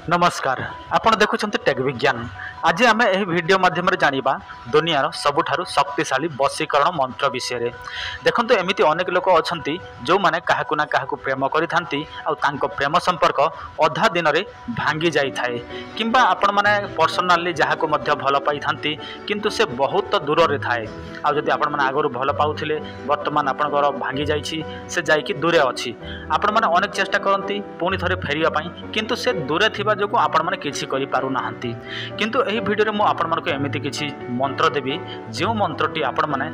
नमस्कार आपण देखुछन्ते टेक विज्ञान। आज आम यह वीडियो माध्यम जानिबा दुनियार सबुठारु शक्तिशाली वशीकरण मंत्र विषय। देखंतु एमिति अनेक लोक अछंती जो माने काहाकु ना काहाकु प्रेम करिथांती आ तांको प्रेम संपर्क अधा दिन रे भांगी जाई थाए किंबा आपण माने पर्सनली जहाको मध्य भल पाई थांती किंतु से बहुत दूर रे थाए। आ जदि आपण माने आगरु भल पाउथिले वर्तमान आपणकर भांगी जाईछि से जाईकी दूरे अछि। आपण माने अनेक चेष्टा करंती पुणी थरे फेरिया पई किंतु से दूरे थिबा जो आपण माने किछि करि पारु नाहंती। किंतु एही वीडियो रे मो आपण मानको एमिति किछि मंत्र देबी जो मंत्रटी आपण माने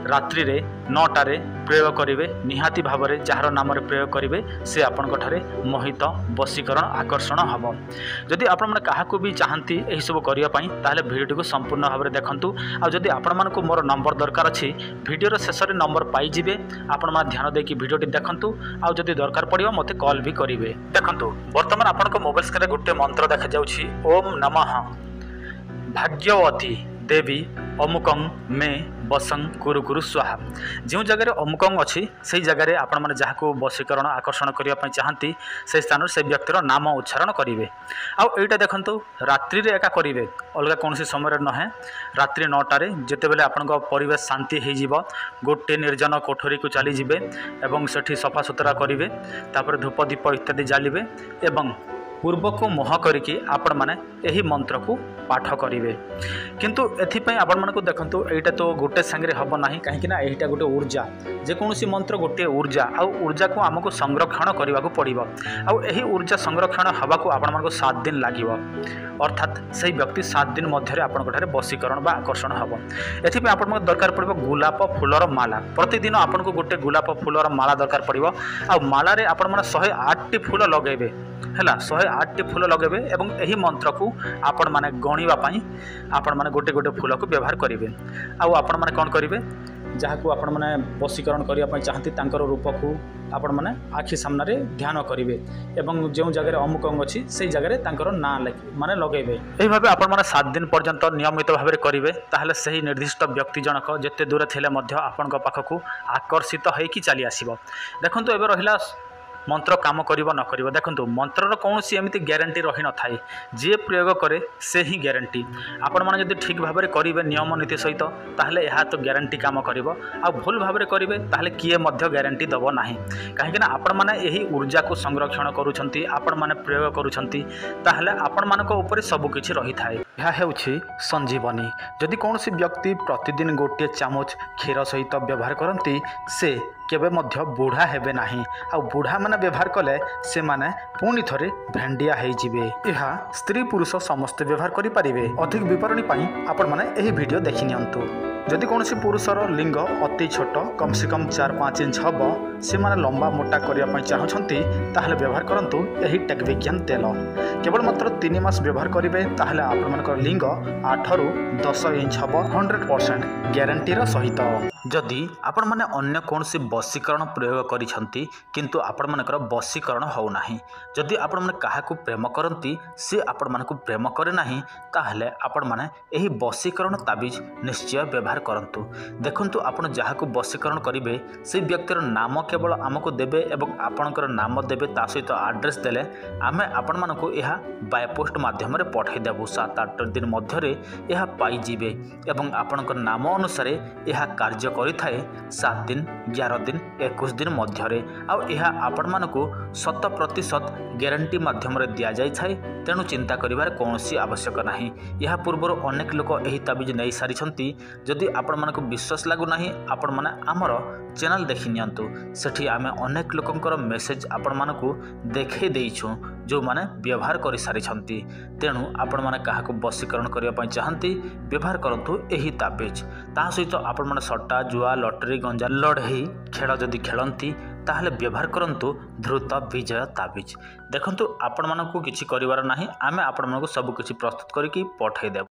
रात्रि रे 9टा रे प्रयोग करिवे निहाती भाबरे जहार नाम रे प्रयोग करिवे से आपण ठारे मोहित वशीकरण आकर्षण हबो। जदि आपण माने काहाकू भी चाहंती एही सब करिया पई ताले वीडियो को संपूर्ण भाबरे देखंतु। आ जदि आपण मानको मोर नंबर दरकार अछि वीडियो रे शेष रे नंबर पाई जिवे आपण माने ध्यान देकी वीडियोटी देखंतु। आ जदि दरकार पड़ियो मते कॉल भी करिवे। देखंतु वर्तमान आपण मोबाइल स्क्रीन रे गुटे मंत्र देखा जाउछि ओम नमः भाग्यवती देवी अमुकं मे बसं कुरु कुरु स्वाहा। जो जगह अमुकं अच्छी से जगह आपण मैंने जहाँ वशीकरण आकर्षण करने चाहती से स्थान से व्यक्तिर नाम उच्चारण करेंगे। आईटा देखु रात्रि रे एका करेंगे अलग कौन समय नहे रात्रि 9टारे जिते बेले आपण परिवेश शांति हो गोटे निर्जन कोठरी को चली जिवे एवं सेठी सफा सुतरा करेंगे तापर धूप दीप इत्यादि जालिबे एवं पूर्व को मुह करिकी आपण माने एही मंत्र को पाठ करेंगे। किंतु एथिपई आपण मानको देखंतु एटा तो गोटे संगे हबो नाही काहेकि ना एटा गोटे ऊर्जा जे कोनोसी मंत्र गोटे ऊर्जा आ ऊर्जा को हमको संरक्षण करने को पड़िबो। आ एही ऊर्जा संरक्षण हवा को आपण मानको 7 दिन लागिबो अर्थात सही व्यक्ति 7 दिन मध्य आपण ठारे वशीकरण बा आकर्षण हबो। एथिपई आपण मानको दरकार पड़िबो गुलाप फूलर माला। प्रतिदिन आपण को गोटे गुलाप फूलर माला दरकार पड़िबो। आ माला रे आपण माने 108 टी फूल लगेबे हैला 108 टी फूल लगेबे एवं एही मंत्र को आपण माने गणिबा पई आपण माने गोटे गोटे फूल को व्यवहार करेंगे। आपण माने कोन करेंगे जहाँ को आपण माने वशीकरण करिया पई चाहती तांकर रूप को आपण माने आखि सामने ध्यान करेंगे एवं जो जगह अमुक अंग अच्छी से जगह तांकर ना माने लगेबे। एही भाबे आपण माने 7 दिन पर्यंत नियमित भाव में करेंगे ताहले सही निर्दिष्ट व्यक्ति जनक जेते दूर थिले मध्य आपण पाखकू आकर्षित होइकी चली आसीबो। देखंतु एबे रहिला मंत्र काम करिबो न करिबो। देखंतु मंत्रर कौनसी एमिति ग्यारंटी रही न थाए जे प्रयोग करे से ही ग्यारंटी। आपण माने जदि ठीक भाव में करेंगे नियम नीति सहित ताहले यह तो ग्यारंटी काम करिबो। आ भूल भाव में करेंगे ताहले किए मध्य ग्यारंटी दबो नाही काहेकि ना आपण माने एही ऊर्जा को संरक्षण करूछंती आपण माने प्रयोग करूछंती ताहले आपण मानको ऊपर सब किछि रही थाए। यह हेउछि संजीवनी। जदि कौनसी व्यक्ति प्रतिदिन गोटे चामच क्षीर सहित व्यवहार करती से केबे मध्य बूढ़ा हेबे नाही। आ बूढ़ा माने व्यवहार कले से माने पुणी थरे भेंडिया हो जिवे। यह स्त्री पुरुष समस्त व्यवहार करि परिबे। अधिक विवरणी पाई आपण माने एही वीडियो देखि नियंतु। जदि कौन पुरुषर लिंग अति छोट कम से कम 4-5 इंच हम से माने लंबा मोटा करने चाहती ताहले व्यवहार करंतु एही टेक विज्ञान तेल। केवल मात्र 3 मास व्यवहार करेंगे ताहले आपन लिंग 8 ରୁ 10 इंच हम 100% ग्यारंटीर सहित। जदि आपण माने अन्य कौन वशीकरण प्रयोग करिसंती किंतु आपण मानकर वशीकरण हो नाही जदि आपण माने काहाकू प्रेम करंती से आपण मानकू प्रेम करे नाही ताहले आपण माने एही वशीकरण ताबिज निश्चय व्यवहार करंतु। देखंतु आपण जहाकू वशीकरण करिवे से व्यक्तिर नाम केवल आमको देबे एवं आपणकर नाम देबे ता सहित एड्रेस देले आमे आपण मानकू यह बाय पोस्ट माध्यम रे पठाई देबु। 7-8 दिन मध्य रे यह पाई जिवे एवं आपणकर नाम अनुसार यह कार्य करिथाए 7 दिन 11 दिन 21 दिन मध्य रे। आ यह आपण मानकू 100% ग्यारंटी माध्यम रे दिया जाय थाए तेणु चिंता करिवार कोनोसी आवश्यक नाही। यह पूर्व अनेक लोक एही ताबिज नै सारिछंती। जदि आपण मानकू विश्वास लागु नाही आपण माने हमर चैनल देखि नियंतु सेठी आमे अनेक लोकंकर मेसेज आपण मानकू देखै देइछु जो माने व्यवहार करि सारिछंती। तेणु आपण माने काहाकू वशीकरण करिया पई चाहंती व्यवहार करंतु एही ताबिज। ता सहित आपण माने सट्टा जुआ लॉटरी गंजा लड़ई खेल जदि खेलंती ताहले व्यवहार करंतु ध्रुत विजय ताबिज। देखंतु आपण मानकू किछि करिवार नाही आमे आपण मानकू सब किछि प्रस्तुत करिकि पठाई देब।